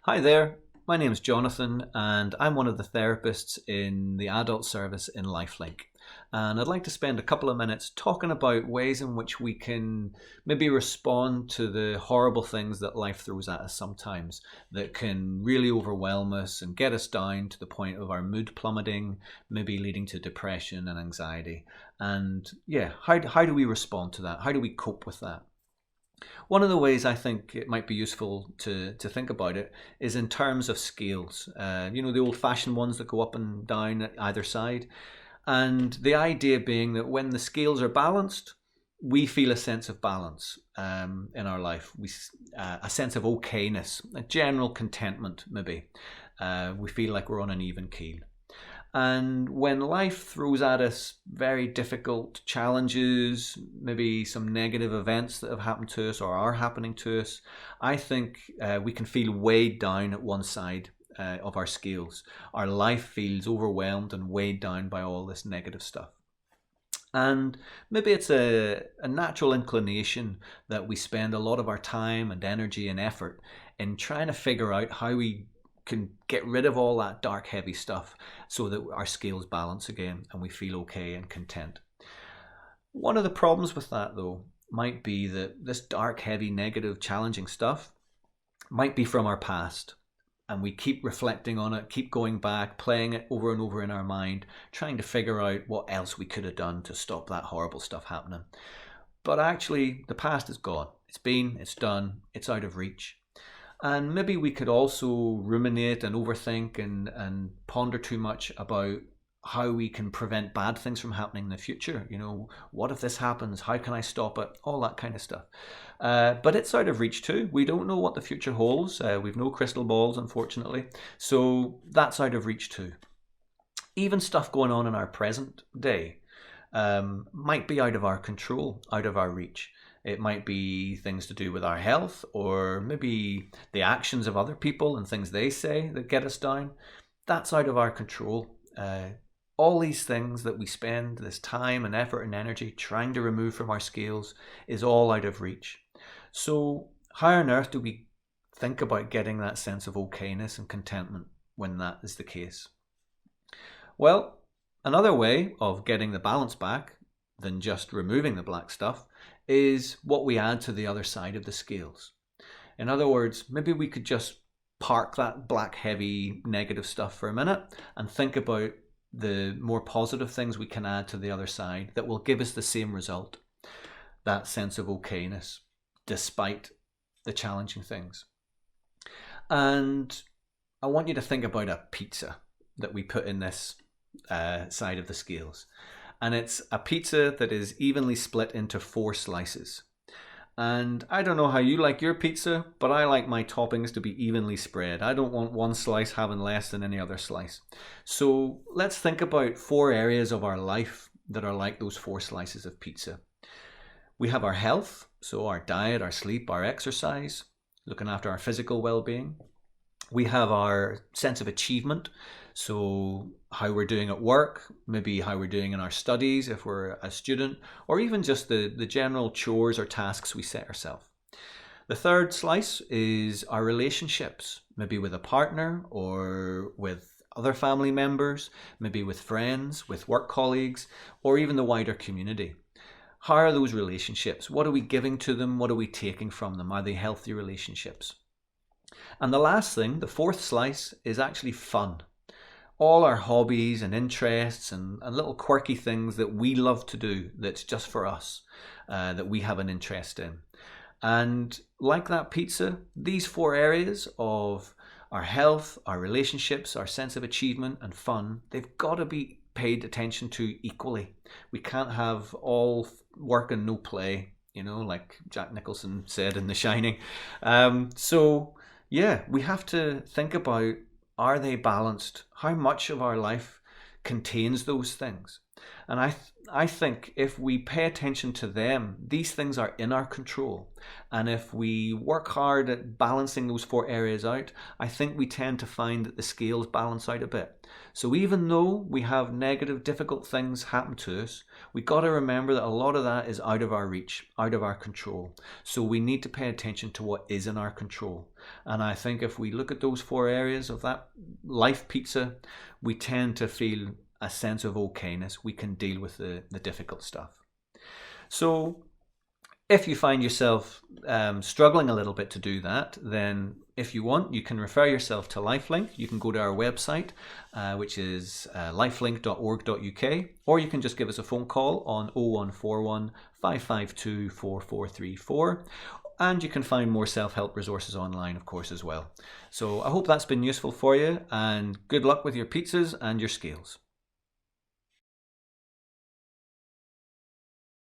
Hi there, my name's Jonathan and I'm one of the therapists in the adult service in Lifelink. And I'd like to spend a couple of minutes talking about ways in which we can maybe respond to the horrible things that life throws at us sometimes that can really overwhelm us and get us down to the point of our mood plummeting, maybe leading to depression and anxiety. And yeah, how do we respond to that? How do we cope with that? One of the ways I think it might be useful to think about it is in terms of scales. The old fashioned ones that go up and down at either side. And the idea being that when the scales are balanced, we feel a sense of balance in our life, a sense of okayness, a general contentment, maybe. We feel like we're on an even keel. And when life throws at us very difficult challenges, maybe some negative events that have happened to us or are happening to us, I think we can feel weighed down at one side of our scales. Our life feels overwhelmed and weighed down by all this negative stuff. And maybe it's a natural inclination that we spend a lot of our time and energy and effort in trying to figure out how we can get rid of all that dark, heavy stuff so that our scales balance again and we feel okay and content. One of the problems with that, though, might be that this dark, heavy, negative, challenging stuff might be from our past. And we keep reflecting on it, keep going back, playing it over and over in our mind, trying to figure out what else we could have done to stop that horrible stuff happening. But actually, the past is gone. It's been, it's done, it's out of reach. And maybe we could also ruminate and overthink and ponder too much about how we can prevent bad things from happening in the future. What if this happens? How can I stop it? All that kind of stuff. But it's out of reach too. We don't know what the future holds. We've no crystal balls, unfortunately. So that's out of reach too. Even stuff going on in our present day might be out of our control, out of our reach. It might be things to do with our health, or maybe the actions of other people and things they say that get us down. That's out of our control. All these things that we spend this time and effort and energy trying to remove from our scales is all out of reach. So how on earth do we think about getting that sense of okayness and contentment when that is the case? Well, another way of getting the balance back than just removing the black stuff is what we add to the other side of the scales. In other words, maybe we could just park that black, heavy, negative stuff for a minute and think about the more positive things we can add to the other side that will give us the same result, that sense of okayness, despite the challenging things. And I want you to think about a pizza that we put in this side of the scales. And it's a pizza that is evenly split into 4 slices. And I don't know how you like your pizza, but I like my toppings to be evenly spread. I don't want one slice having less than any other slice. So let's think about 4 areas of our life that are like those 4 slices of pizza. We have our health, so our diet, our sleep, our exercise, looking after our physical well-being. We have our sense of achievement, so how we're doing at work, maybe how we're doing in our studies if we're a student, or even just the general chores or tasks we set ourselves. The third slice is our relationships, maybe with a partner or with other family members, maybe with friends, with work colleagues, or even the wider community. How are those relationships? What are we giving to them? What are we taking from them? Are they healthy relationships? And the last thing, the fourth slice, is actually fun. All our hobbies and interests and little quirky things that we love to do that's just for us, that we have an interest in. And like that pizza, these 4 areas of our health, our relationships, our sense of achievement and fun, they've got to be paid attention to equally. We can't have all work and no play, like Jack Nicholson said in The Shining. Yeah, we have to think about, are they balanced? How much of our life contains those things? And I think if we pay attention to them, these things are in our control. And if we work hard at balancing those 4 areas out, I think we tend to find that the scales balance out a bit. So even though we have negative, difficult things happen to us, we got to remember that a lot of that is out of our reach, out of our control. So we need to pay attention to what is in our control. And I think if we look at those 4 areas of that life pizza, we tend to feel a sense of okayness. We can deal with the difficult stuff. So if you find yourself struggling a little bit to do that, then if you want, you can refer yourself to LifeLink. You can go to our website, which is lifelink.org.uk, or you can just give us a phone call on 0141 552 4434. And you can find more self-help resources online, of course, as well. So I hope that's been useful for you, and good luck with your pizzas and your scales.